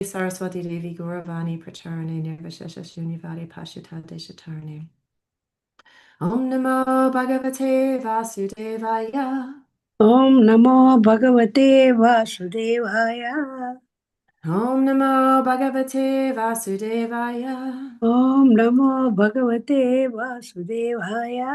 Saraswati Devi Gauravani Pracharane Nirvashesha Shunyavadi Pashuta Deshatarne. Om Namo Bhagavate Vasudevaya. Om Namo Bhagavate Vasudevaya. Om Namo Bhagavate Vasudevaya. Om Namo Bhagavate Vasudevaya.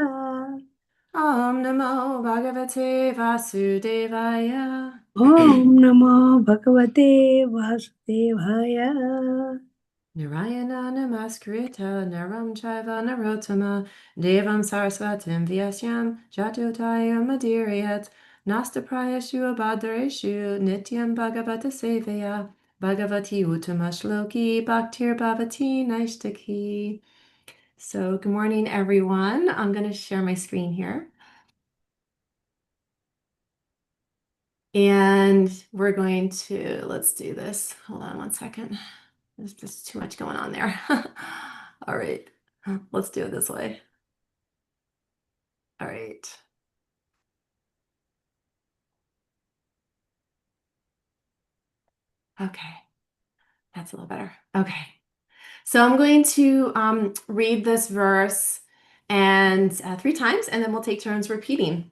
Om Namo Bhagavate Vasudevaya. Om Namo Bhagavate Vasudevaya. Narayana Namaskrita Naram Chaiva Narottama Devam Saraswatim Vyasyam Jatotayam Madhuriyat Nastaprayashu Abhadreshu Nityam Bhagavata Sevaya Bhagavati Uttama Shloki Bhaktir Bhavati Naishtaki. So good morning, everyone. I'm going to share my screen here. And we're going to, let's do this. Hold on one second. There's just too much going on there. All right, let's do it this way. All right. Okay, that's a little better. Okay, so I'm going to read this verse and 3 times, and then we'll take turns repeating.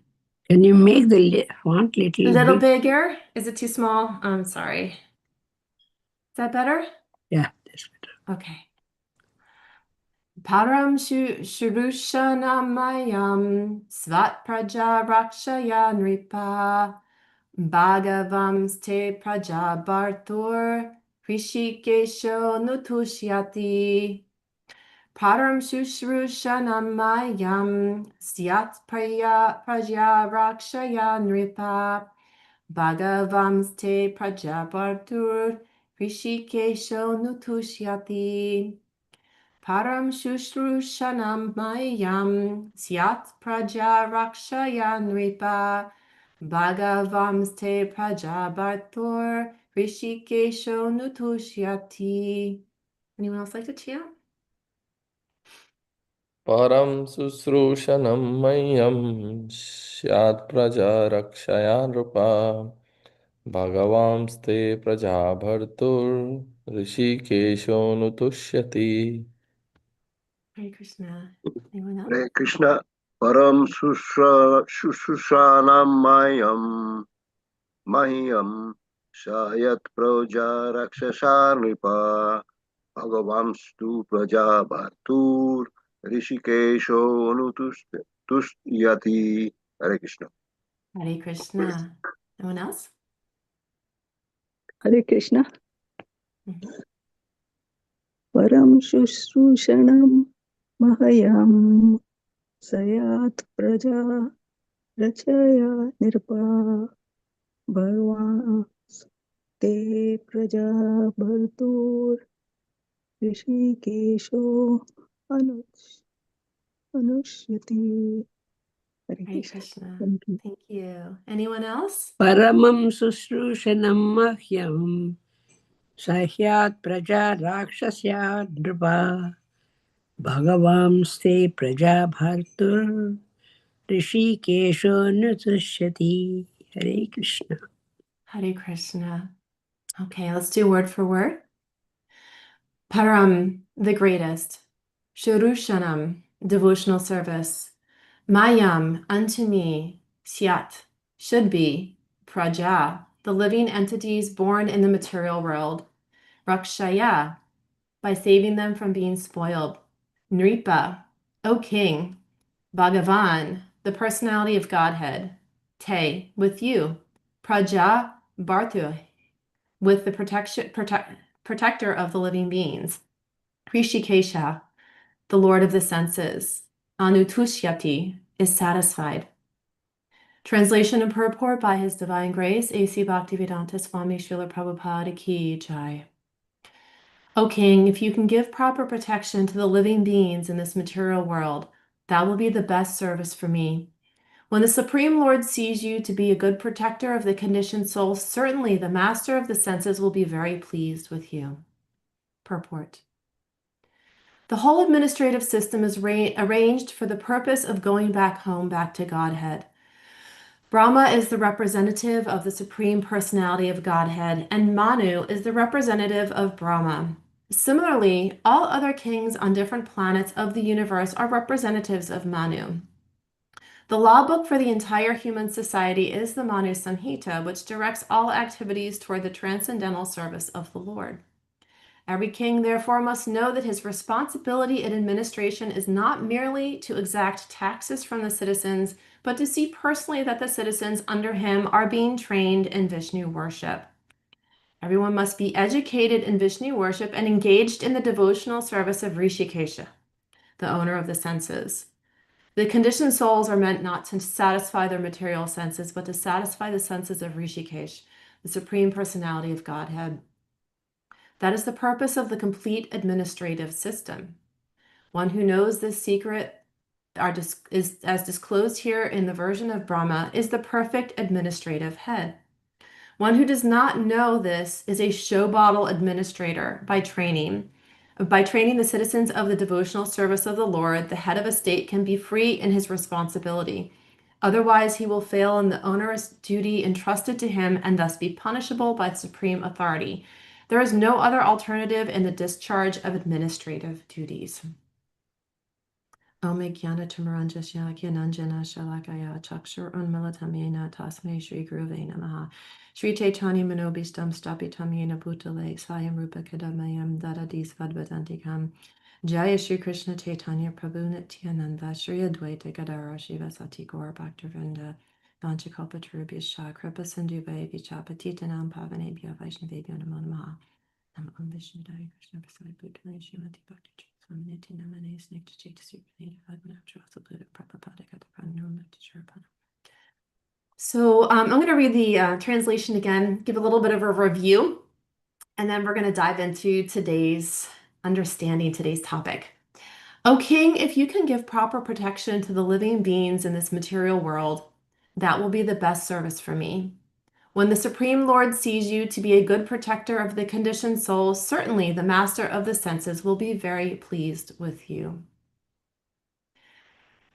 Can you make the font A little little big? bigger? Is it too small? I'm sorry. Is that better? Yeah, that's better. Okay. Param Shurusanamayam Svat Praja Rakshaya Nripa Bhagavam Ste Praja Bhartur Rishikesho Nutushyati Param Shushrusanamayam Syat Praja Rakshaya Nripa Bhagavam Ste Praja Bhartur Rishikesho Nutushyati Param Shushrushanam Mayam Syat Praja Rakshaya Nripa Bhagavam Ste Praja Bhartur Rishikesho Nutushyati. Anyone else like to chant? Param susrushanam mayam syat praja rakshaya nrupa bhagavamste praja bhartur rishikesho nutushyati. Hare Krishna. Anyone else? Hare Krishna Param Shushanam Mahyam Shayat Praja Rakshasa Nripa Bhagavamstu Praja Bhartur Rishikesho Tustyati. Hare Krishna. Hare Krishna. Anyone else? Hare Krishna. Mhm. Param Shushrushanam Mahayam Sayat Praja Rachaya Nirpa Bhagavan Te Praja Bhartur Rishikesho Anushyati. Hare Hare Krishna. Krishna. Thank you. Thank you. Anyone else? Paramam Susrushanam Mahyam Sahyat Praja Rakshasya Nripa Bhagavam Ste Praja Bhartur Rishikesho Nutushyati. Hare Krishna. Hare Krishna. Okay, let's do word for word. Param, the greatest. Shurushanam, devotional service. Mayam, unto me. Syat, should be. Praja, the living entities born in the material world. Rakshaya, by saving them from being spoiled. Nripa, O king. Bhagavan, the personality of Godhead. Te, with you. Praja, Bhartu, with the protector of the living beings. Rishikesha, the Lord of the senses. Anutushyati, is satisfied. Translation and purport by His Divine Grace, A.C. Bhaktivedanta Swami Srila Prabhupada Ki Jai. O King, if you can give proper protection to the living beings in this material world, that will be the best service for me. When the Supreme Lord sees you to be a good protector of the conditioned soul, certainly the master of the senses will be very pleased with you. Purport. The whole administrative system is arranged for the purpose of going back home, back to Godhead. Brahma is the representative of the Supreme Personality of Godhead, and Manu is the representative of Brahma. Similarly, all other kings on different planets of the universe are representatives of Manu. The law book for the entire human society is the Manu Samhita, which directs all activities toward the transcendental service of the Lord. Every king, therefore, must know that his responsibility in administration is not merely to exact taxes from the citizens, but to see personally that the citizens under him are being trained in Vishnu worship. Everyone must be educated in Vishnu worship and engaged in the devotional service of Rishikesha, the owner of the senses. The conditioned souls are meant not to satisfy their material senses, but to satisfy the senses of Rishikesh, the Supreme Personality of Godhead. That is the purpose of the complete administrative system. One who knows this secret is, as disclosed here in the version of Brahma, is the perfect administrative head. One who does not know this is a show bottle administrator by training. By training the citizens of the devotional service of the Lord, the head of a state can be free in his responsibility. Otherwise, he will fail in the onerous duty entrusted to him and thus be punishable by the supreme authority. There is no other alternative in the discharge of administrative duties. Ome Gyana Tamaranjasya Gyananjana Shalakaya Chakshur Unmalatamena Tasme Shri Guruve Namaha Shri Chaitanya Manobistam Stapitam Yena Bhutale Swayam Rupa Kadamayam Dadadis Vadvadantikam Jaya Shri Krishna Chaitanya Prabhu Nityananda Shri Advaita Gadara Shiva Sati Gaur Bhaktivinoda Vanchakalpatarubhyascha Kripa Sindhuve Vichapatitanam Pavanebhyo Vaishnavebhyo Namo Namaha Namo Om Vishnu Daya Krishna Prasad Bhutale Srimati Bhakti So I'm going to read the translation again, give a little bit of a review, and then we're going to dive into today's understanding, today's topic. O King, if you can give proper protection to the living beings in this material world, that will be the best service for me. When the Supreme Lord sees you to be a good protector of the conditioned soul, certainly the master of the senses will be very pleased with you.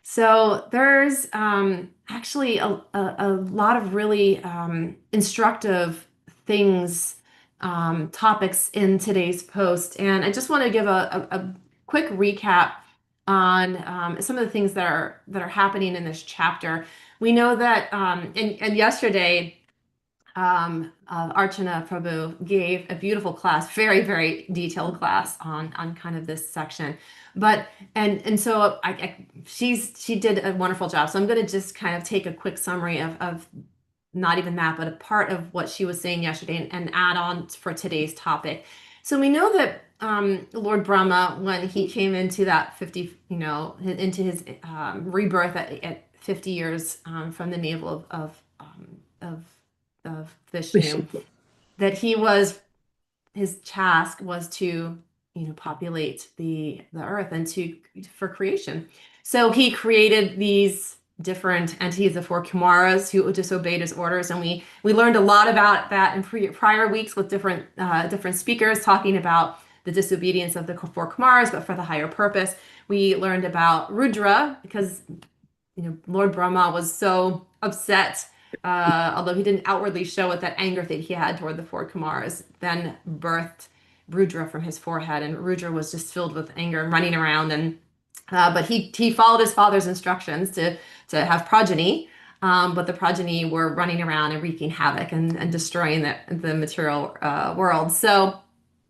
So there's actually a lot of really instructive things, topics in today's post. And I just want to give a quick recap on some of the things that are happening in this chapter. We know that, and yesterday, Archana Prabhu gave a beautiful class, very, very detailed class on kind of this section. But so she did a wonderful job. So I'm going to just kind of take a quick summary of not even that, but a part of what she was saying yesterday and add on for today's topic. So we know that Lord Brahma, when he came into that 50, into his rebirth at 50 years from the navel of Vishnu, that his task was to populate the earth and for creation. So he created these different entities, the four Kumaras, who disobeyed his orders, and we learned a lot about that in prior weeks with different speakers talking about the disobedience of the four Kumaras, but for the higher purpose. We learned about Rudra because Lord Brahma was so upset, although he didn't outwardly show it, that anger that he had toward the four Kumaras, then birthed Rudra from his forehead, and Rudra was just filled with anger and running around. And but he followed his father's instructions to have progeny, but the progeny were running around and wreaking havoc and destroying the material world. So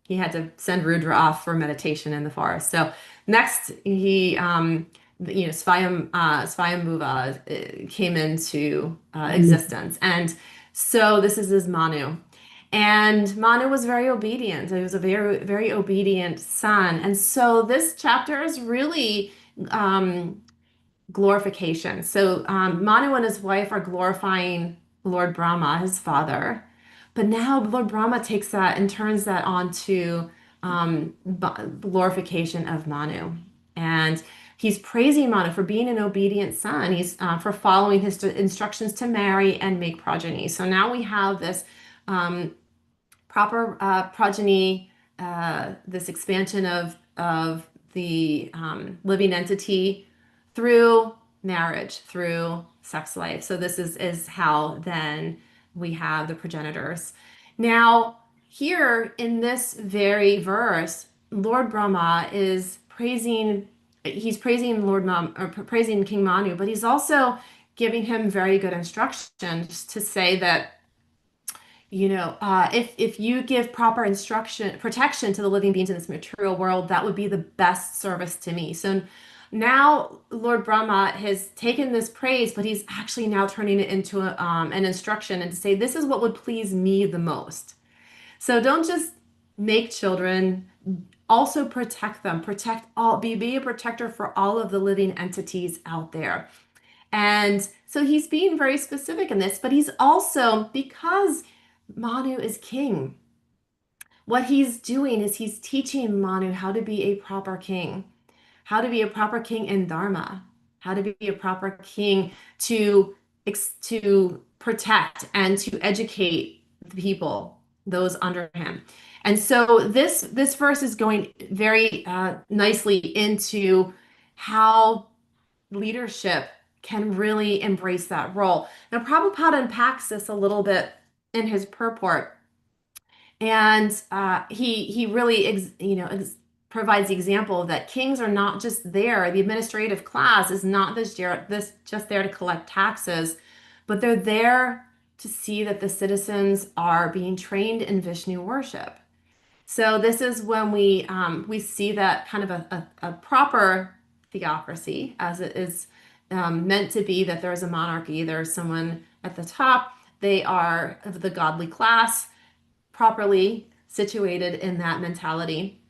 he had to send Rudra off for meditation in the forest. So next he Swayambhuva came into existence. And so this is his Manu. And Manu was very obedient. He was a very, very obedient son. And so this chapter is really glorification. So Manu and his wife are glorifying Lord Brahma, his father. But now Lord Brahma takes that and turns that on to glorification of Manu. And he's praising Manu for being an obedient son. He's for following his instructions to marry and make progeny. So now we have this proper progeny, this expansion of the living entity through marriage, through sex life. So this is how then we have the progenitors. Now, here in this very verse, Lord Brahma is praising, he's praising Lord Nam, or praising King Manu, but he's also giving him very good instructions to say that, if you give proper instruction, protection to the living beings in this material world, that would be the best service to me. So now Lord Brahma has taken this praise, but he's actually now turning it into an instruction and to say, this is what would please me the most. So don't just make children, also protect them, protect all, be a protector for all of the living entities out there. And so he's being very specific in this, but he's also, because Manu is king, what he's doing is he's teaching Manu how to be a proper king, how to be a proper king in Dharma, how to be a proper king to protect and to educate the people, those under him. And so this verse is going very nicely into how leadership can really embrace that role. Now, Prabhupada unpacks this a little bit in his purport, and he really provides the example that kings are not just there. The administrative class is not this just there to collect taxes, but they're there to see that the citizens are being trained in Vishnu worship. So this is when we see that kind of a proper theocracy as it is meant to be, that there's a monarchy, there's someone at the top, they are of the godly class, properly situated in that mentality.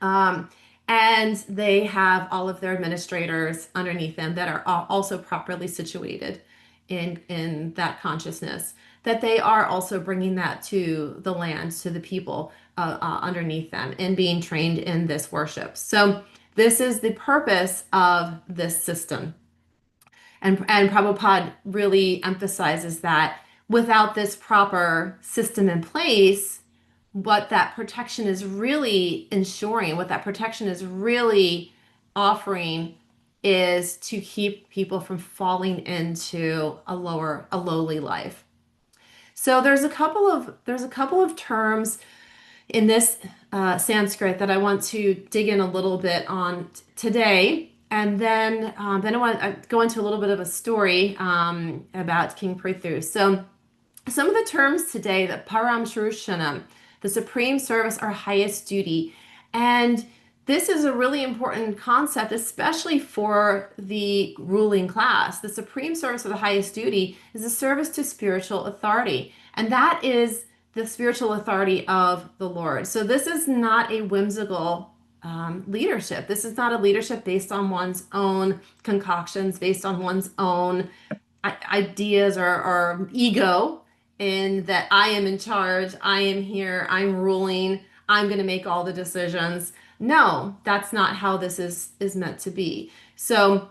And they have all of their administrators underneath them that are also properly situated in that consciousness, that they are also bringing that to the land, to the people underneath them, and being trained in this worship. So this is the purpose of this system. And Prabhupada really emphasizes that without this proper system in place, what that protection is really ensuring, what that protection is really offering, is to keep people from falling into a lowly life. So there's a couple of terms in this Sanskrit that I want to dig in a little bit on today, and then I want to go into a little bit of a story about King Prithu. So some of the terms today: the Param Shrushanam, the supreme service or highest duty. And this is a really important concept, especially for the ruling class. The supreme service or the highest duty is the service to spiritual authority. And that is the spiritual authority of the Lord. So this is not a whimsical leadership. This is not a leadership based on one's own concoctions, based on one's own ideas or ego, in that I am in charge, I am here, I'm ruling, I'm going to make all the decisions. No, that's not how this is meant to be. So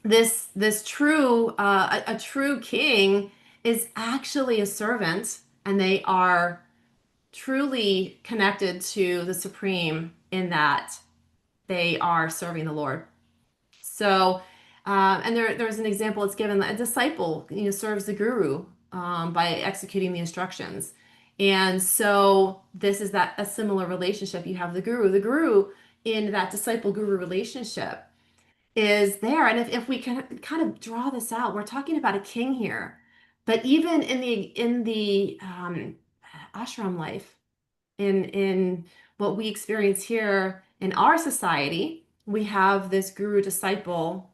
this true a true king is actually a servant, and they are truly connected to the supreme in that they are serving the Lord. So, and there's an example it's given: a disciple, serves the guru by executing the instructions. And so this is that a similar relationship. You have the guru. The guru in that disciple guru relationship is there. And if we can kind of draw this out, we're talking about a king here, but even in the ashram life, in what we experience here in our society, we have this guru disciple,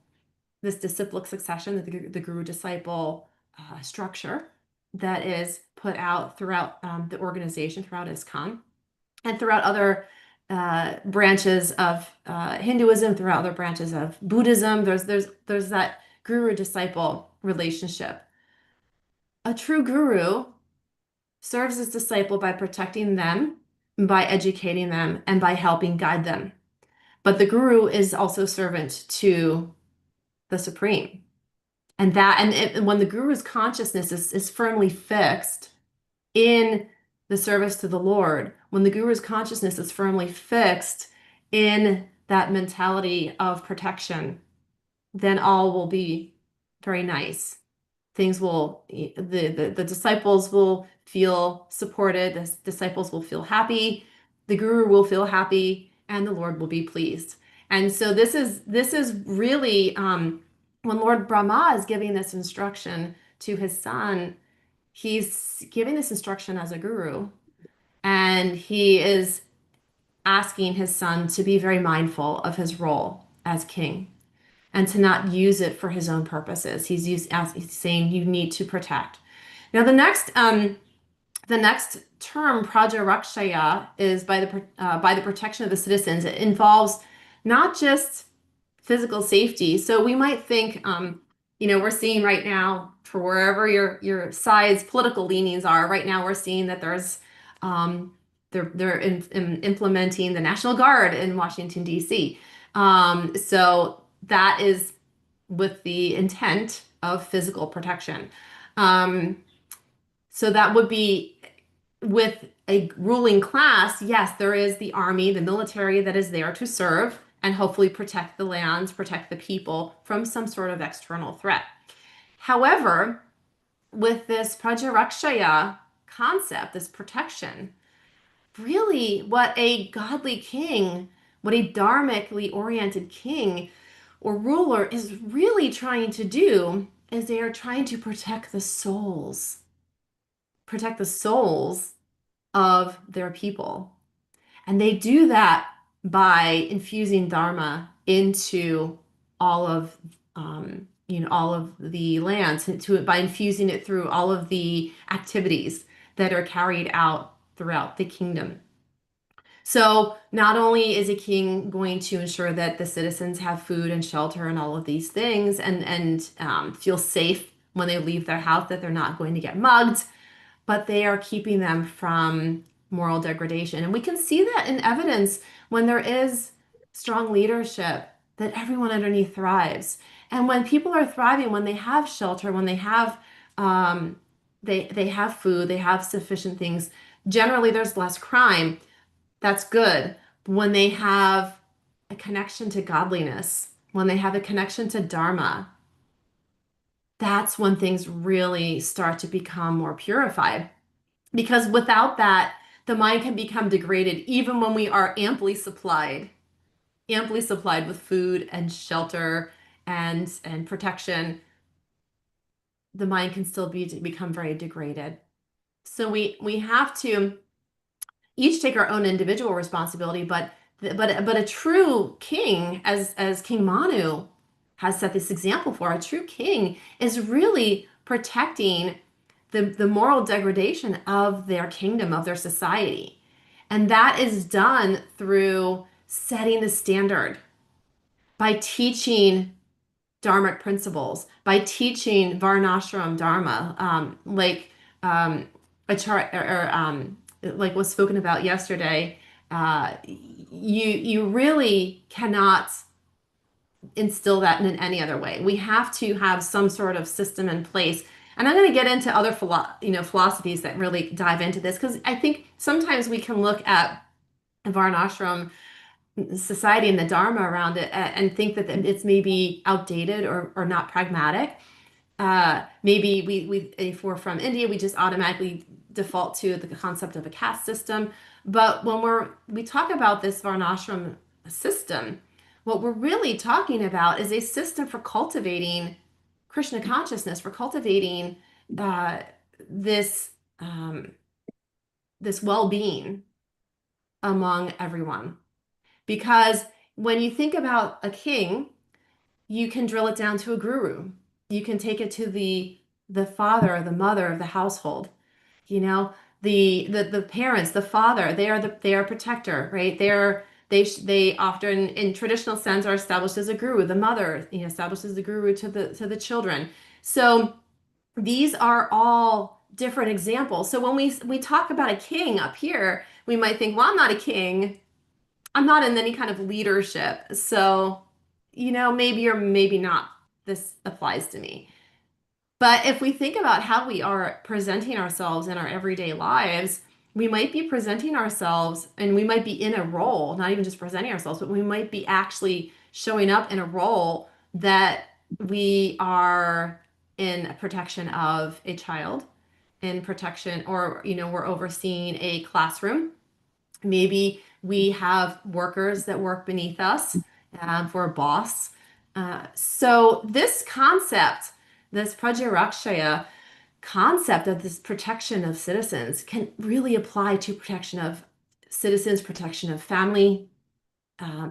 this disciplic succession, the guru disciple structure that is put out throughout the organization, throughout ISKCON, and throughout other branches of Hinduism, throughout other branches of Buddhism. There's that guru disciple relationship. A true guru serves his disciple by protecting them, by educating them, and by helping guide them. But the guru is also servant to the supreme. And when the guru's consciousness is firmly fixed in the service to the Lord, when the guru's consciousness is firmly fixed in that mentality of protection, then all will be very nice. Things will, the disciples will feel supported, the disciples will feel happy, the guru will feel happy, and the Lord will be pleased. And so this is really when Lord Brahma is giving this instruction to his son, he's giving this instruction as a guru, and he is asking his son to be very mindful of his role as king and to not use it for his own purposes. He's saying you need to protect. Now the next term praja rakshaya is by the protection of the citizens. It involves not just physical safety. So we might think, we're seeing right now for wherever your side's political leanings are. Right now, we're seeing that there's they're implementing the National Guard in Washington D.C. So that is with the intent of physical protection. So that would be with a ruling class. Yes, there is the army, the military that is there to serve and hopefully protect the lands, protect the people from some sort of external threat. However, with this prajarakshaya concept, this protection, really what a godly king, what a dharmically oriented king or ruler is really trying to do is they are trying to protect the souls of their people. And they do that by infusing dharma into all of all of the lands, by infusing it through all of the activities that are carried out throughout the kingdom. So not only is a king going to ensure that the citizens have food and shelter and all of these things and feel safe when they leave their house, that they're not going to get mugged, but they are keeping them from moral degradation. And we can see that in evidence when there is strong leadership, that everyone underneath thrives. And when people are thriving, when they have shelter, when they have they have food, they have sufficient things, generally there's less crime. That's good. When they have a connection to godliness, when they have a connection to dharma, that's when things really start to become more purified. Because without that, the mind can become degraded even when we are amply supplied with food and shelter and protection. The mind can still become very degraded. So we have to each take our own individual responsibility, but a true king, as King Manu has set this example for, a true king is really protecting the moral degradation of their kingdom, of their society. And that is done through setting the standard by teaching dharmic principles, by teaching varnashram dharma, um, like was spoken about yesterday. You really cannot instill that in any other way. We have to have some sort of system in place. And I'm going to get into other philosophies that really dive into this, because I think sometimes we can look at varnashram society and the dharma around it and think that it's maybe outdated or not pragmatic. Maybe if we're from India, we just automatically default to the concept of a caste system. But when we talk about this varnashram system, what we're really talking about is a system for cultivating Krishna consciousness, for cultivating this this well-being among everyone. Because when you think about a king, you can drill it down to a guru. You can take it to the father or the mother of the household. You know, the parents, the father, they are protector, right? They often in traditional sense are established as a guru. The mother, establishes the guru to the children. So these are all different examples. So when we talk about a king up here, we might think, well, I'm not a king. I'm not in any kind of leadership. So, maybe or maybe not, this applies to me. But if we think about how we are presenting ourselves in our everyday lives, we might be presenting ourselves and we might be in a role, not even just presenting ourselves, but we might be actually showing up in a role that we are in protection of a child, in protection, or we're overseeing a classroom. Maybe we have workers that work beneath us for a boss. So this concept, this prajarakshaya concept of this protection of citizens can really apply to protection of citizens, protection of family,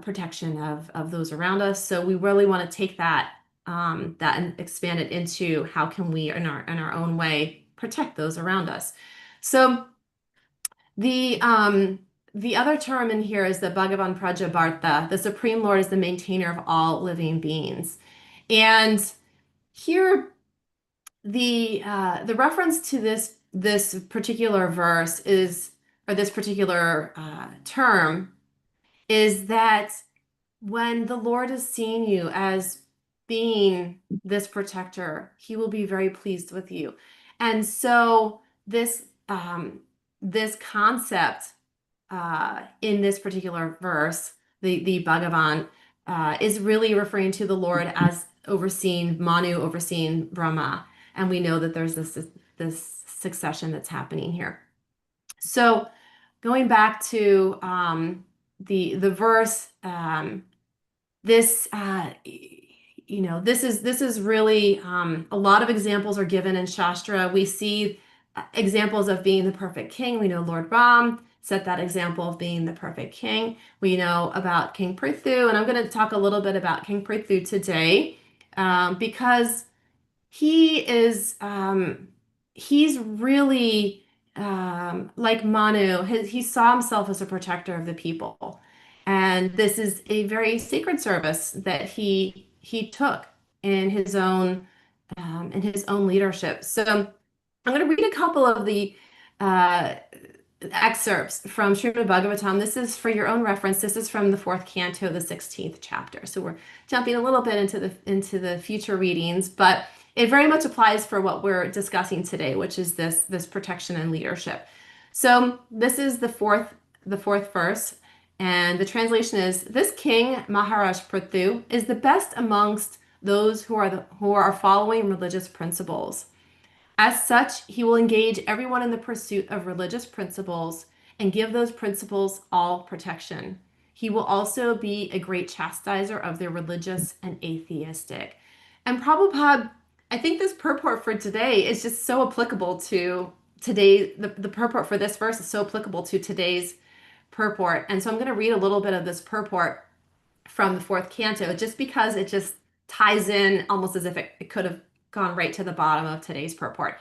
protection of those around us. So we really want to take that and expand it into how can we in our own way protect those around us. So the other term in here is the Bhagavan Prajabarta. The Supreme Lord is the maintainer of all living beings. And here the reference to this particular verse is, or this particular term, is that when the Lord is seeing you as being this protector, he will be very pleased with you. And so this concept in this particular verse, the Bhagavan, is really referring to the Lord as overseeing Manu, overseeing Brahma. And we know that there's this succession that's happening here. So going back to the verse, this this is really a lot of examples are given in Shastra. We see examples of being the perfect king. We know Lord Ram set that example of being the perfect king. We know about King Prithu, and I'm going to talk a little bit about King Prithu today because he's really like Manu. He saw himself as a protector of the people, and this is a very sacred service that he took in his own leadership. So I'm going to read a couple of the uh, excerpts from Srimad Bhagavatam. This is for your own reference. This is from the fourth canto, the 16th chapter. So we're jumping a little bit into the future readings, but it very much applies for what we're discussing today, which is this protection and leadership. So this is the fourth verse, and the translation is: This king Maharaj Prithu is the best amongst those who are following religious principles. As such, he will engage everyone in the pursuit of religious principles and give those principles all protection. He will also be a great chastiser of the religious and atheistic. And Prabhupada, I think this purport for today is just so applicable to today. The purport for this verse is so applicable to today's purport. And so I'm going to read a little bit of this purport from the fourth canto, just because it just ties in almost as if it could have gone right to the bottom of today's purport.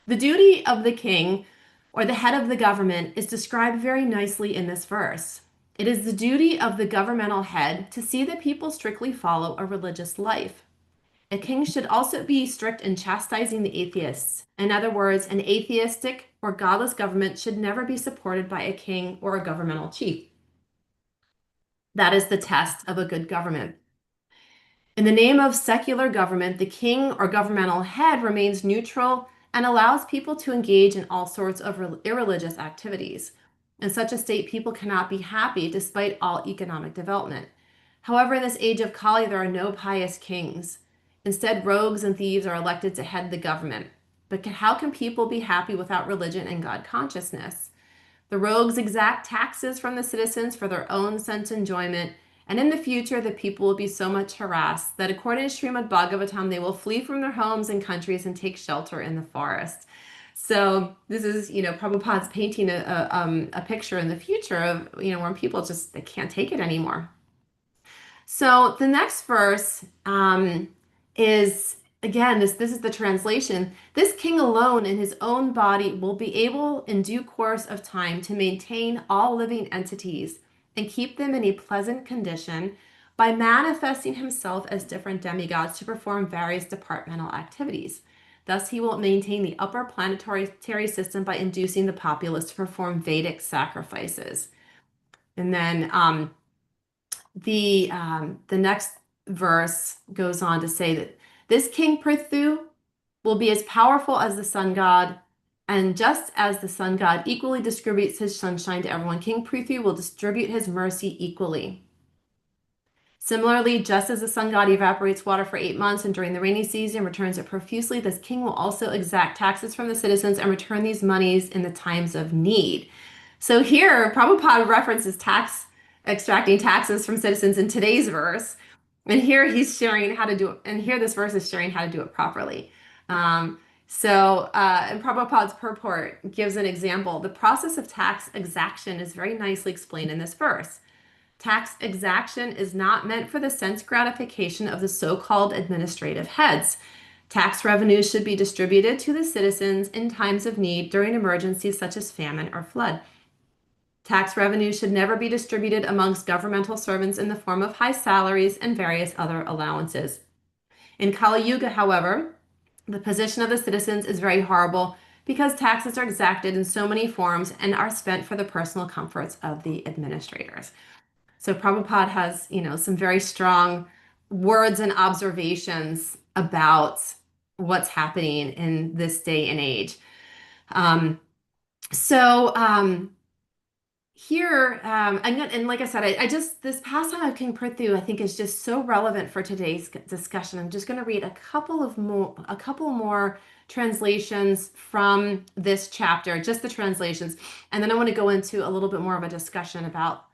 The duty of the king or the head of the government is described very nicely in this verse. It is the duty of the governmental head to see that people strictly follow a religious life. A king should also be strict in chastising the atheists. In other words, an atheistic or godless government should never be supported by a king or a governmental chief. That is the test of a good government. In the name of secular government, the king or governmental head remains neutral and allows people to engage in all sorts of irreligious activities. In such a state, people cannot be happy despite all economic development. However, in this age of Kali, there are no pious kings. Instead, rogues and thieves are elected to head the government. But how can people be happy without religion and God consciousness? The rogues exact taxes from the citizens for their own sense enjoyment, and in the future the people will be so much harassed that according to Srimad Bhagavatam, they will flee from their homes and countries and take shelter in the forest. So this is, Prabhupada's painting a picture in the future of, when people just, they can't take it anymore. So the next verse is, again, this is the translation. This king alone in his own body will be able in due course of time to maintain all living entities and keep them in a pleasant condition by manifesting himself as different demigods to perform various departmental activities. Thus, he will maintain the upper planetary system by inducing the populace to perform Vedic sacrifices. And then the next verse goes on to say that this king Prithu will be as powerful as the sun god, and just as the sun god equally distributes his sunshine to everyone, King Prithu will distribute his mercy equally. Similarly, just as the sun god evaporates water for 8 months and during the rainy season returns it profusely, this king will also exact taxes from the citizens and return these monies in the times of need. So here, Prabhupada references extracting taxes from citizens in today's verse. And here he's sharing how to do it. And here this verse is sharing how to do it properly. And Prabhupada's purport gives an example. The process of tax exaction is very nicely explained in this verse. Tax exaction is not meant for the sense gratification of the so-called administrative heads. Tax revenues should be distributed to the citizens in times of need during emergencies such as famine or flood. Tax revenues should never be distributed amongst governmental servants in the form of high salaries and various other allowances. In Kali Yuga, however, the position of the citizens is very horrible because taxes are exacted in so many forms and are spent for the personal comforts of the administrators. So Prabhupada has, some very strong words and observations about what's happening in this day and age. Um, so here, and like I said, I just, this pastime of King Prithu, I think is just so relevant for today's discussion. I'm just going to read a couple more translations from this chapter, just the translations. And then I want to go into a little bit more of a discussion about,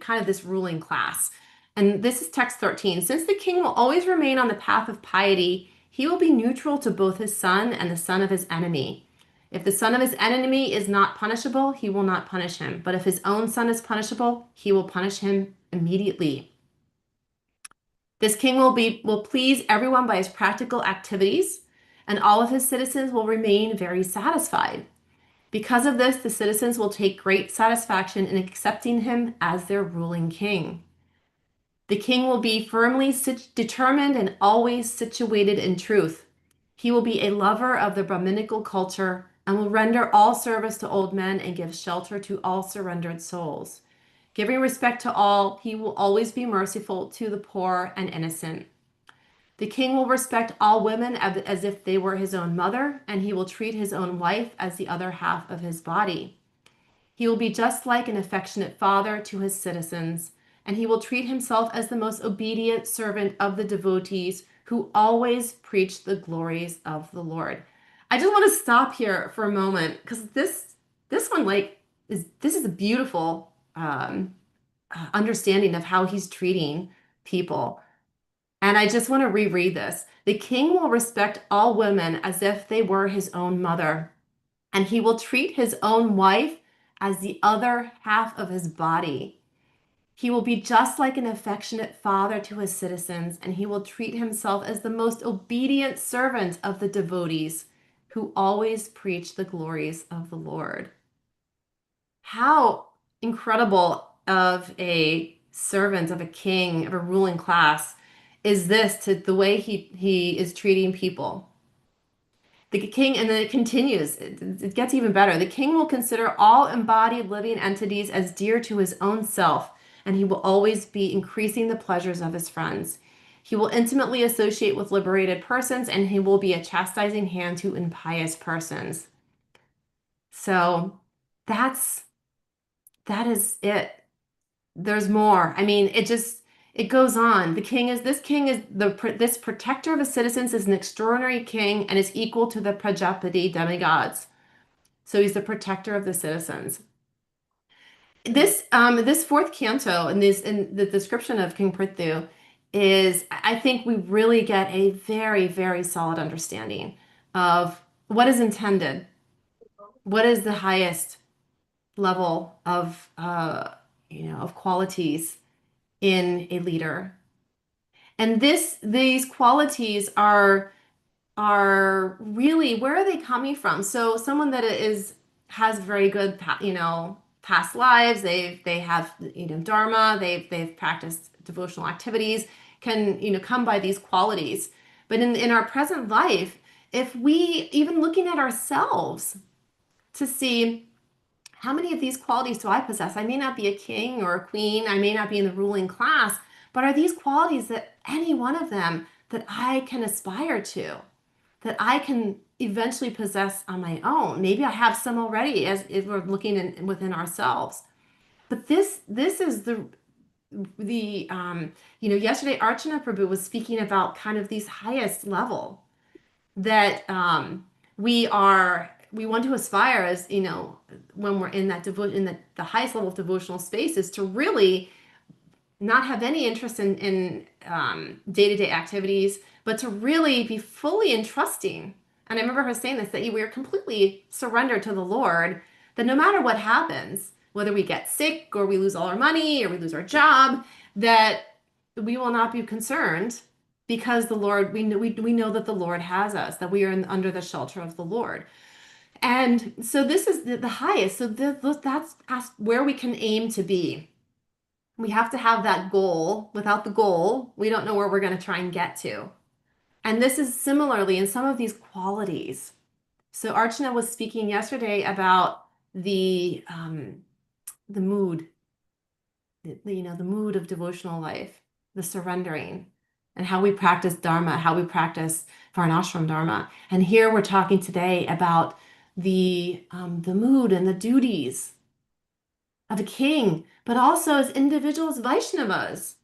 kind of this ruling class. And this is text 13. Since the king will always remain on the path of piety, he will be neutral to both his son and the son of his enemy. If the son of his enemy is not punishable, he will not punish him. But if his own son is punishable, he will punish him immediately. This king will please everyone by his practical activities, and all of his citizens will remain very satisfied. Because of this, the citizens will take great satisfaction in accepting him as their ruling king. The king will be firmly determined and always situated in truth. He will be a lover of the Brahminical culture and will render all service to old men and give shelter to all surrendered souls. Giving respect to all, he will always be merciful to the poor and innocent. The king will respect all women as if they were his own mother, and he will treat his own wife as the other half of his body. He will be just like an affectionate father to his citizens, and he will treat himself as the most obedient servant of the devotees who always preach the glories of the Lord. I just want to stop here for a moment because this one this is a beautiful understanding of how he's treating people. And I just want to reread this. The king will respect all women as if they were his own mother, and he will treat his own wife as the other half of his body. He will be just like an affectionate father to his citizens, and he will treat himself as the most obedient servant of the devotees who always preach the glories of the Lord. How incredible of a servant, of a king, of a ruling class is this to the way he is treating people. The king, and then it continues, it gets even better. The king will consider all embodied living entities as dear to his own self, and he will always be increasing the pleasures of his friends. He will intimately associate with liberated persons, and he will be a chastising hand to impious persons. So that is it. There's more. I mean, it goes on. This protector of his citizens is an extraordinary king and is equal to the Prajapati demigods. So he's the protector of the citizens. This fourth canto in the description of King Prithu is, I think we really get a very, very solid understanding of what is intended, what is the highest level of of qualities in a leader. And these qualities are really, where are they coming from? So someone that has very good past lives, they have dharma, they've practiced devotional activities, can come by these qualities. But in our present life, if we even looking at ourselves to see how many of these qualities do I possess? I may not be a king or a queen, I may not be in the ruling class, but are these qualities that any one of them that I can aspire to, that I can eventually possess on my own? Maybe I have some already as if we're looking within ourselves. But this is yesterday Archana Prabhu was speaking about kind of these highest level that we want to aspire as, when we're in that the highest level of devotional spaces, to really not have any interest in day-to-day activities, but to really be fully entrusting. And I remember her saying this, that we are completely surrendered to the Lord, that no matter what happens, whether we get sick or we lose all our money or we lose our job, that we will not be concerned, because the Lord, we know that the Lord has us, that we are under the shelter of the Lord. And so this is the highest. So that's where we can aim to be. We have to have that goal. Without the goal, we don't know where we're going to try and get to. And this is similarly in some of these qualities. So Archana was speaking yesterday about the mood, the mood of devotional life, the surrendering, and how we practice Dharma, how we practice Varnashram Dharma. And here we're talking today about the mood and the duties of a king, but also as individuals, Vaishnavas.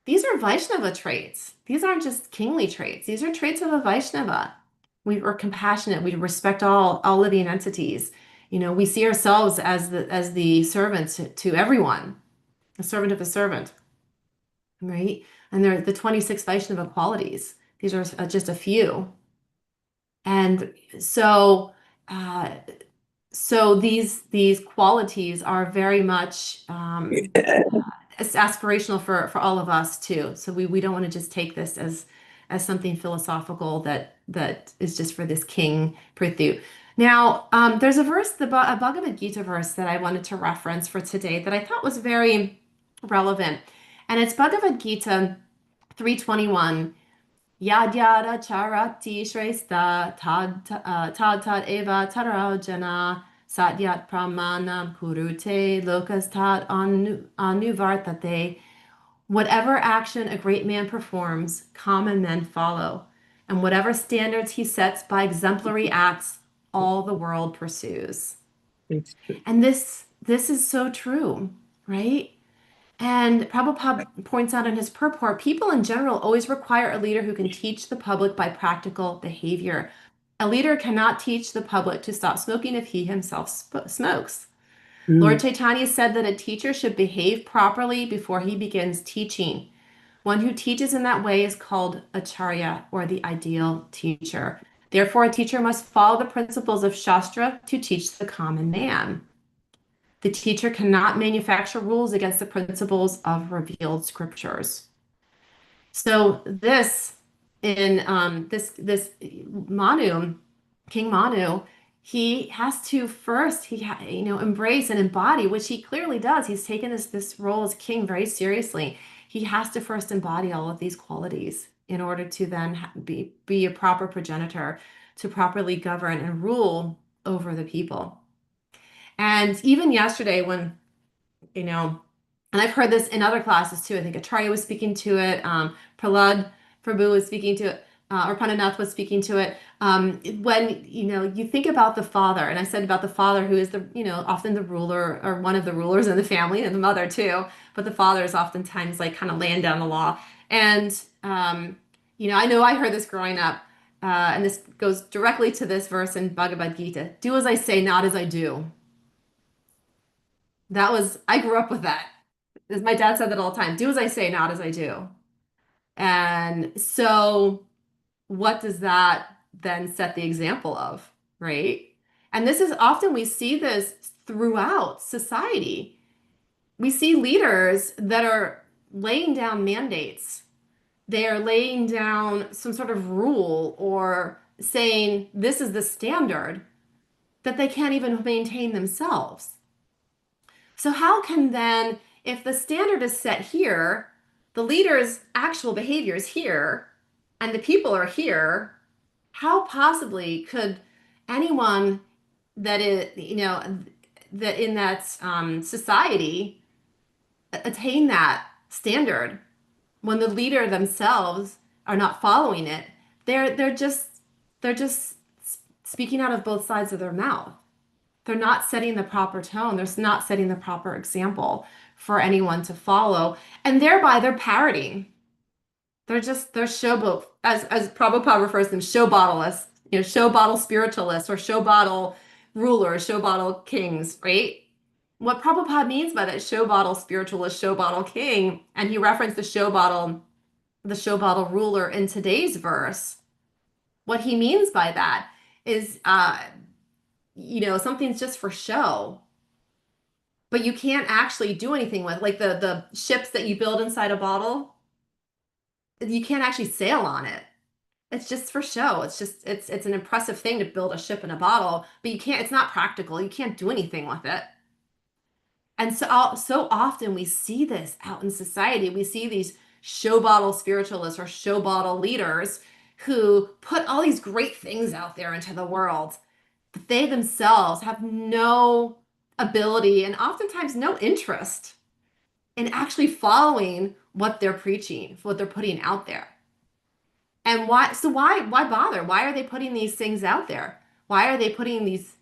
These are Vaishnava traits. These aren't just kingly traits. These are traits of a Vaishnava. We are compassionate. We respect all living entities. We see ourselves as the servants to everyone, a servant of a servant, right? And they're the 26 Vaishnava qualities. These are just a few. And uh, so these qualities are very much it's aspirational for all of us too. So we don't want to just take this as something philosophical that is just for this king Prithu. Now, there's a verse, a Bhagavad Gita verse that I wanted to reference for today that I thought was very relevant, and it's Bhagavad Gita 3:21. Yadyara charati shrestha tad eva tarao jana satyat pramanam kurute lokastat anuvartate. Whatever action a great man performs, common men follow, and whatever standards he sets by exemplary acts, all the world pursues. It's true. And this is so true, right? And Prabhupada points out in his purport, people in general always require a leader who can teach the public by practical behavior. A leader cannot teach the public to stop smoking if he himself smokes. Lord Chaitanya said that a teacher should behave properly before he begins teaching. One who teaches in that way is called acharya, or the ideal teacher. Therefore, a teacher must follow the principles of Shastra to teach the common man. The teacher cannot manufacture rules against the principles of revealed scriptures. So this in this Manu, King Manu, he has to first embrace and embody, which he clearly does. He's taken this role as king very seriously. He has to first embody all of these qualities in order to then be a proper progenitor, to properly govern and rule over the people. And even yesterday when, and I've heard this in other classes too. I think Acharya was speaking to it. Prahlad Prabhu was speaking to it, or Pandanath was speaking to it. When, you think about the father, and I said about the father who is often the ruler or one of the rulers in the family, and the mother too, but the father is oftentimes like kind of laying down the law. And, I know I heard this growing up, and this goes directly to this verse in Bhagavad Gita. Do as I say, not as I do. I grew up with that. As my dad said that all the time. Do as I say, not as I do. And so what does that then set the example of, right? And this is often, we see this throughout society. We see leaders that are laying down mandates. They are laying down some sort of rule or saying this is the standard that they can't even maintain themselves. So how can then, if the standard is set here, the leader's actual behavior is here, and the people are here, how possibly could anyone that is, that in that society attain that standard when the leader themselves are not following it? They're just speaking out of both sides of their mouth. They're not setting the proper tone. They're not setting the proper example for anyone to follow. And thereby they're parroting. They're showboat, as Prabhupada refers to them, show bottleists, show bottle spiritualists or show bottle rulers, show bottle kings, right? What Prabhupada means by that show bottle spiritualist, show bottle king, and he referenced the show bottle ruler in today's verse. What he means by that is, something's just for show, but you can't actually do anything with, like the ships that you build inside a bottle. You can't actually sail on it. It's just for show. It's an impressive thing to build a ship in a bottle, but it's not practical. You can't do anything with it. And so often we see this out in society. We see these show bottle spiritualists or show bottle leaders who put all these great things out there into the world, but they themselves have no ability and oftentimes no interest in actually following what they're preaching, what they're putting out there. And why bother? Why are they putting these things out there? Why are they putting these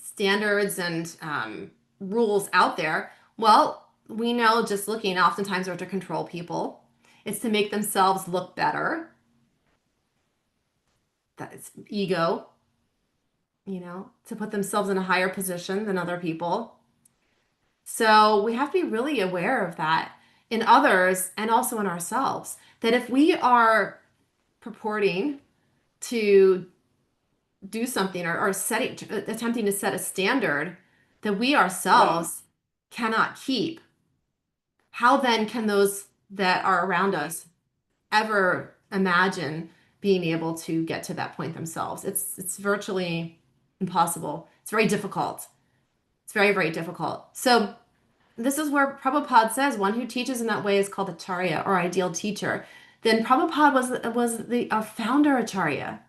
standards and rules out there? Well, we know just looking, oftentimes they're to control people. It's to make themselves look better. That is ego, to put themselves in a higher position than other people. So we have to be really aware of that in others and also in ourselves, that if we are purporting to do something or attempting to set a standard that we ourselves cannot keep, how then can those that are around us ever imagine being able to get to that point themselves? It's virtually impossible. It's very difficult. It's very, very difficult. So this is where Prabhupada says one who teaches in that way is called acharya or ideal teacher. Then Prabhupada was the founder acharya.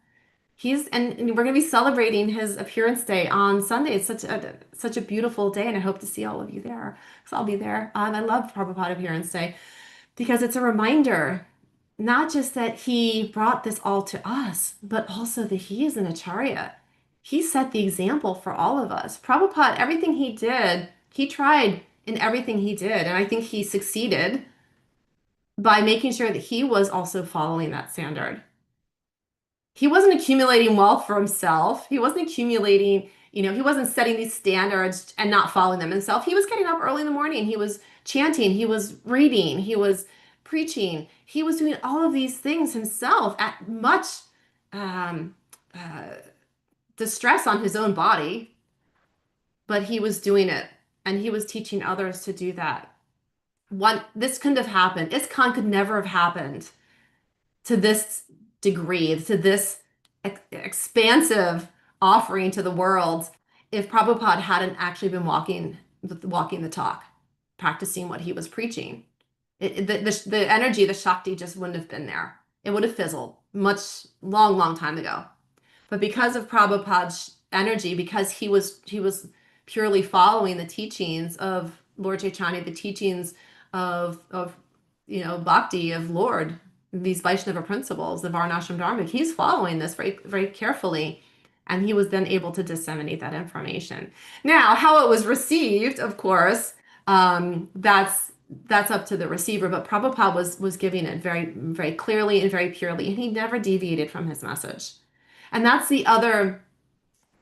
And we're going to be celebrating his appearance day on Sunday. It's such a beautiful day, and I hope to see all of you there because I'll be there. I love Prabhupada Appearance Day because it's a reminder, not just that he brought this all to us, but also that he is an acharya. He set the example for all of us. Prabhupada, everything he did, he tried in everything he did, and I think he succeeded by making sure that he was also following that standard. He wasn't accumulating wealth for himself. He wasn't accumulating, he wasn't setting these standards and not following them himself. He was getting up early in the morning. He was chanting. He was reading. He was preaching. He was doing all of these things himself at much distress on his own body, but he was doing it and he was teaching others to do that. This couldn't have happened. ISKCON could never have happened to this degree, to this expansive offering to the world, if Prabhupada hadn't actually been walking the talk, practicing what he was preaching. The energy, the Shakti just wouldn't have been there. It would have fizzled long, long time ago. But because of Prabhupada's energy, because he was purely following the teachings of Lord Chaitanya, the teachings of Bhakti, of Lord, these Vaishnava principles, the Varnashram Dharma, he's following this very, very carefully. And he was then able to disseminate that information. Now, how it was received, of course, that's up to the receiver. But Prabhupada was giving it very, very clearly and very purely, and he never deviated from his message. And that's the other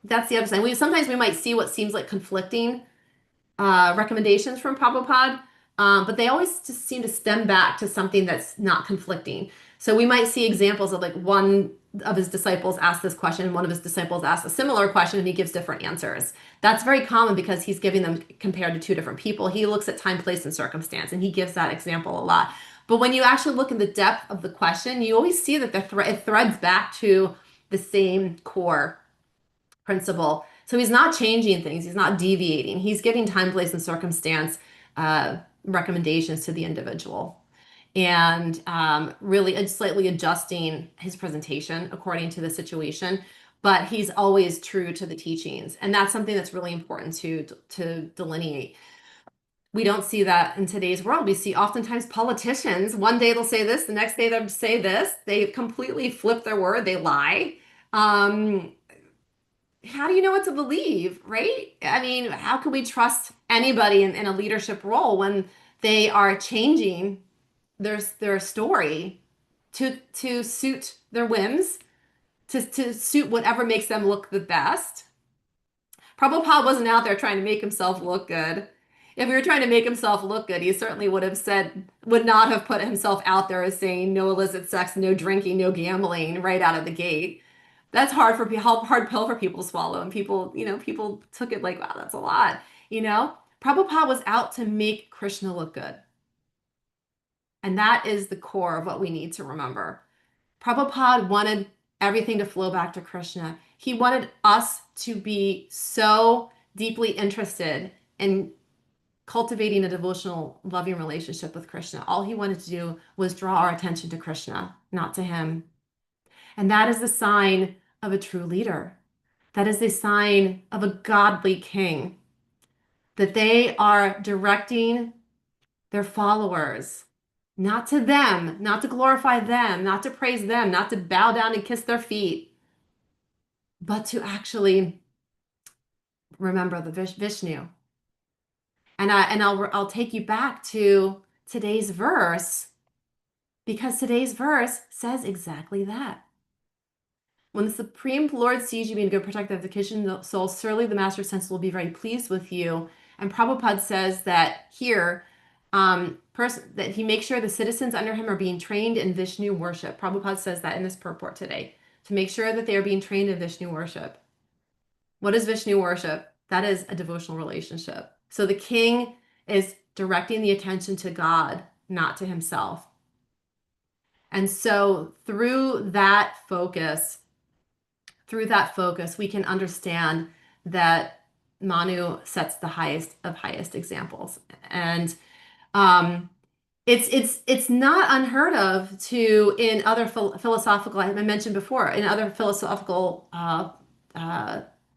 side. Sometimes we might see what seems like conflicting recommendations from Prabhupada, but they always just seem to stem back to something that's not conflicting. So we might see examples of like one of his disciples asked this question, one of his disciples asked a similar question, and he gives different answers. That's very common because he's giving them compared to two different people. He looks at time, place, and circumstance, and he gives that example a lot. But when you actually look at the depth of the question, you always see that it threads back to the same core principle. So he's not changing things. He's not deviating. He's giving time, place, and circumstance recommendations to the individual, and really slightly adjusting his presentation according to the situation. But he's always true to the teachings, and that's something that's really important to delineate. We don't see that in today's world. We see oftentimes politicians, one day they'll say this, the next day they'll say this. They completely flip their word. They lie. how do you know what to believe, right? I mean, how can we trust anybody in a leadership role when they are changing their story to suit their whims, to suit whatever makes them look the best? Prabhupada wasn't out there trying to make himself look good. If he were trying to make himself look good, he certainly would not have put himself out there as saying no illicit sex, no drinking, no gambling right out of the gate. That's hard pill for people to swallow, and people took it like, wow, that's a lot. Prabhupada was out to make Krishna look good, and that is the core of what we need to remember. Prabhupada wanted everything to flow back to Krishna. He wanted us to be so deeply interested in cultivating a devotional, loving relationship with Krishna. All he wanted to do was draw our attention to Krishna, not to him. And that is the sign of a true leader. That is the sign of a godly king, that they are directing their followers, not to them, not to glorify them, not to praise them, not to bow down and kiss their feet, but to actually remember the Vishnu. I'll take you back to today's verse, because today's verse says exactly that. When the Supreme Lord sees you being a good protector of the kitchen soul, surely the Master of Sense will be very pleased with you. And Prabhupada says that here, that he makes sure the citizens under him are being trained in Vishnu worship. Prabhupada says that in this purport today, to make sure that they are being trained in Vishnu worship. What is Vishnu worship? That is a devotional relationship. So the king is directing the attention to God, not to himself. And so through that focus, we can understand that Manu sets the highest of highest examples. And it's not unheard of in other philosophical, I mentioned before, in other philosophical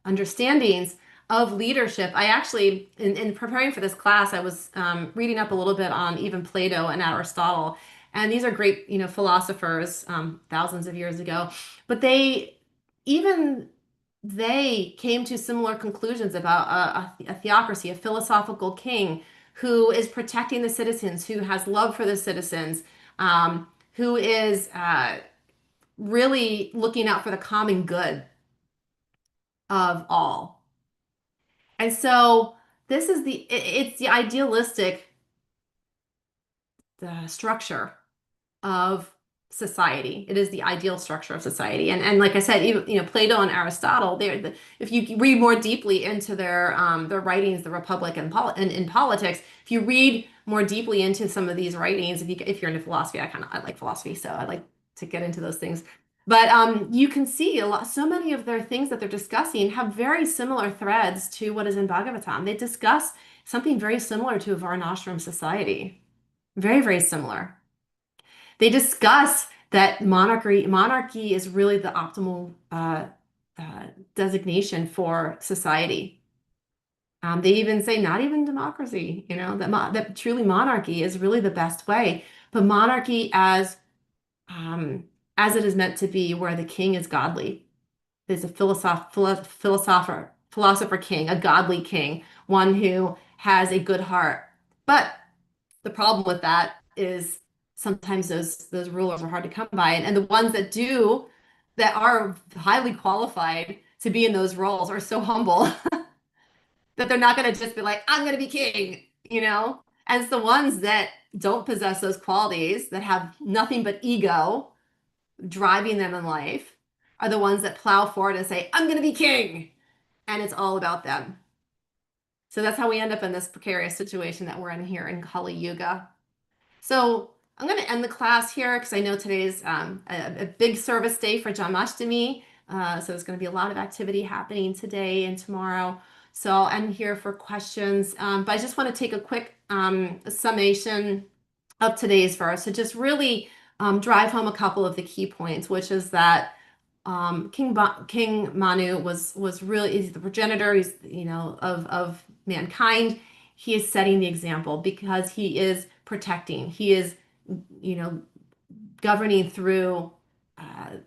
understandings of leadership. I actually, in preparing for this class, I was reading up a little bit on even Plato and Aristotle. And these are great, philosophers thousands of years ago. But even they came to similar conclusions about a theocracy, a philosophical king who is protecting the citizens, who has love for the citizens, who is really looking out for the common good of all. And so it's the idealistic structure of society. It is the ideal structure of society. And like I said, even, Plato and Aristotle, if you read more deeply into their writings, the Republic and in politics, if you read more deeply into some of these writings, if you're into philosophy, I like philosophy, so I like to get into those things. But you can see so many of their things that they're discussing have very similar threads to what is in Bhagavatam. They discuss something very similar to a Varnashram society. Very, very similar. They discuss that monarchy is really the optimal designation for society. They even say not even democracy, that truly monarchy is really the best way. But monarchy as it is meant to be, where the king is godly. There's a philosopher king, a godly king, one who has a good heart. But the problem with that is sometimes those rulers are hard to come by, and the ones that are highly qualified to be in those roles are so humble that they're not going to just be like, I'm going to be king, And it's the ones that don't possess those qualities, that have nothing but ego driving them in life, are the ones that plow forward and say, I'm going to be king, and it's all about them. So that's how we end up in this precarious situation that we're in here in Kali Yuga. So I'm going to end the class here because I know today's a big service day for Janmashtami. So there's going to be a lot of activity happening today and tomorrow. So I'll end here for questions. But I just want to take a quick summation of today's verse to just really drive home a couple of the key points, which is that King Manu was really, he's the progenitor, he's of mankind. He is setting the example because he is protecting. He is governing through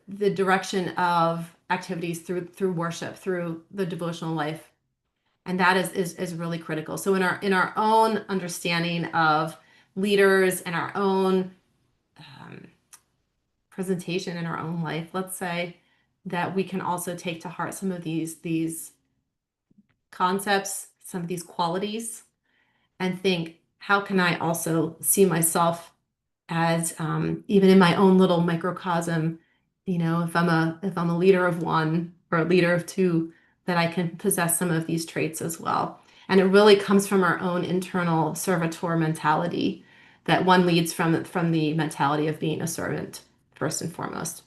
the direction of activities through worship, through the devotional life. And that is really critical. So in our own understanding of leaders and our own presentation in our own life, let's say that we can also take to heart some of these concepts, some of these qualities, and think, how can I also see myself as even in my own little microcosm, if I'm a leader of one or a leader of two, that I can possess some of these traits as well. And it really comes from our own internal servitor mentality, that one leads from the mentality of being a servant first and foremost.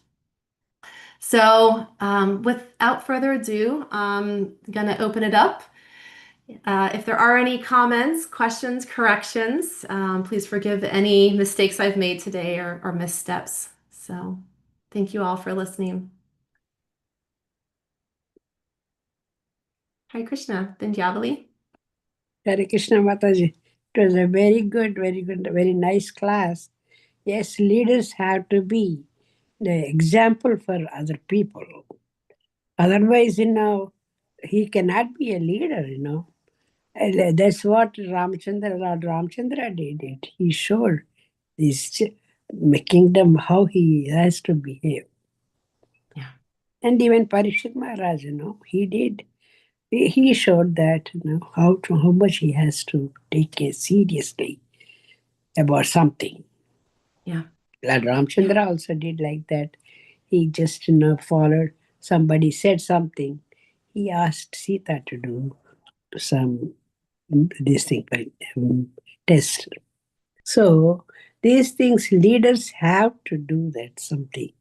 So without further ado, I'm going to open it up. If there are any comments, questions, corrections, please forgive any mistakes I've made today or missteps. So thank you all for listening. Hare Krishna, Vindyavali. Hare Krishna Mataji. It was a very good, very nice class. Yes, leaders have to be the example for other people. Otherwise, he cannot be a leader, And that's what Lord Ramchandra did. He showed this kingdom how he has to behave. Yeah. And even Parikshit Maharaj, he did. He showed that, how much he has to take it seriously about something. Yeah. Lord Ramchandra also did like that. He just, followed. Somebody said something. He asked Sita to do some this thing, test. So these things leaders have to do that something.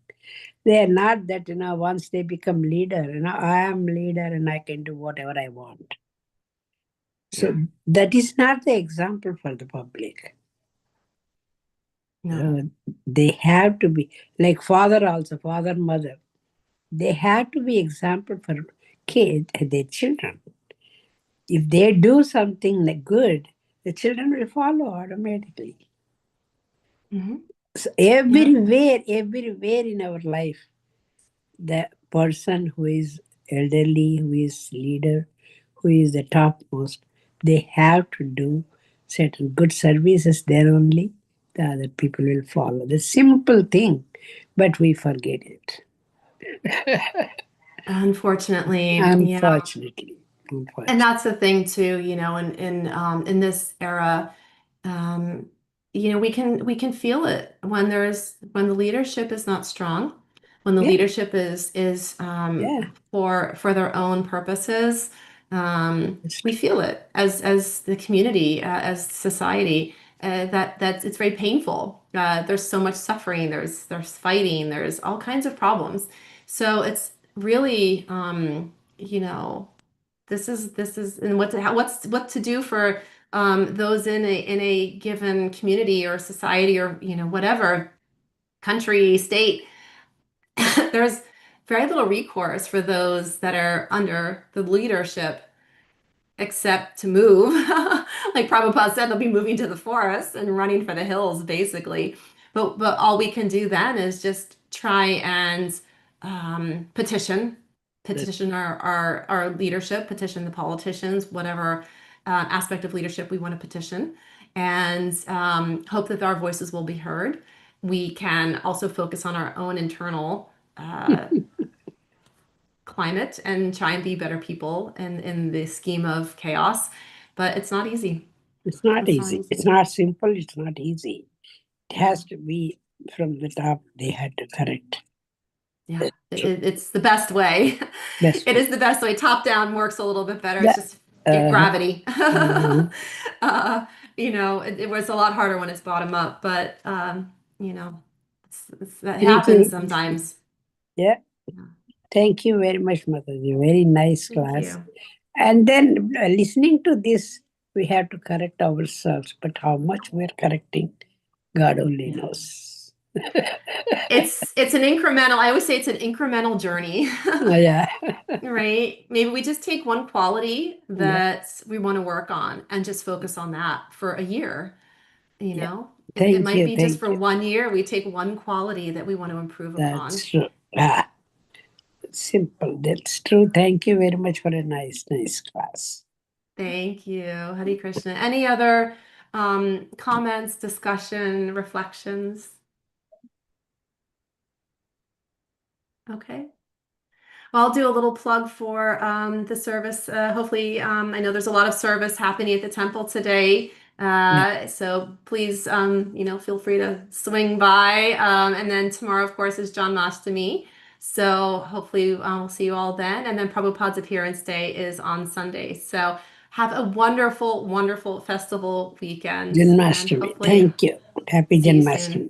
They are not that, once they become leader, I am leader and I can do whatever I want. So that is not the example for the public. No. They have to be like father, mother. They have to be example for kids and their children. If they do something like good, the children will follow automatically. Mm-hmm. So everywhere in our life, the person who is elderly, who is leader, who is the topmost, they have to do certain good services there only. The other people will follow. The simple thing, but we forget it. Unfortunately, yeah. Unfortunately. And that's the thing too, in this era, we can feel it when the leadership is not strong, when the Yeah. leadership is Yeah. for their own purposes. That's We feel it as the community, as society. That's it's very painful. There's so much suffering. There's fighting. There's all kinds of problems. So it's really, this is and what to do for those in a given community or society or whatever country, state. There's very little recourse for those that are under the leadership except to move. Like Prabhupada said, they'll be moving to the forest and running for the hills, basically. But all we can do then is just try and petition our leadership, petition the politicians, whatever aspect of leadership we want to petition, and hope that our voices will be heard. We can also focus on our own internal climate and try and be better people in the scheme of chaos. But it's not easy. It's not easy. It's not simple. It's not easy. It has to be from the top. They had to correct. Yeah, it's the best way. It is the best way. Top down works a little bit better. It's just gravity. It was a lot harder when it's bottom up, but that happens sometimes. Yeah. Thank you very much, Mataji. Very nice class. Thank you. And then listening to this, we have to correct ourselves. But how much we're correcting, God only knows. It's an incremental. I always say it's an incremental journey. Yeah. Right? Maybe we just take one quality that we want to work on and just focus on that for a year. It might be just for 1 year. We take one quality that we want to improve upon. That's true. Simple. That's true. Thank you very much for a nice class. Thank you, Hare Krishna. Any other comments, discussion, reflections? Okay. Well, I'll do a little plug for the service. Hopefully, I know there's a lot of service happening at the temple today. So please, feel free to swing by. And then tomorrow, of course, is Janmashtami. So hopefully we'll see you all then. And then Prabhupada's appearance day is on Sunday. So have a wonderful, wonderful festival weekend. And Janmashtami. hopefully Thank you. Happy see you Janmashtami. soon.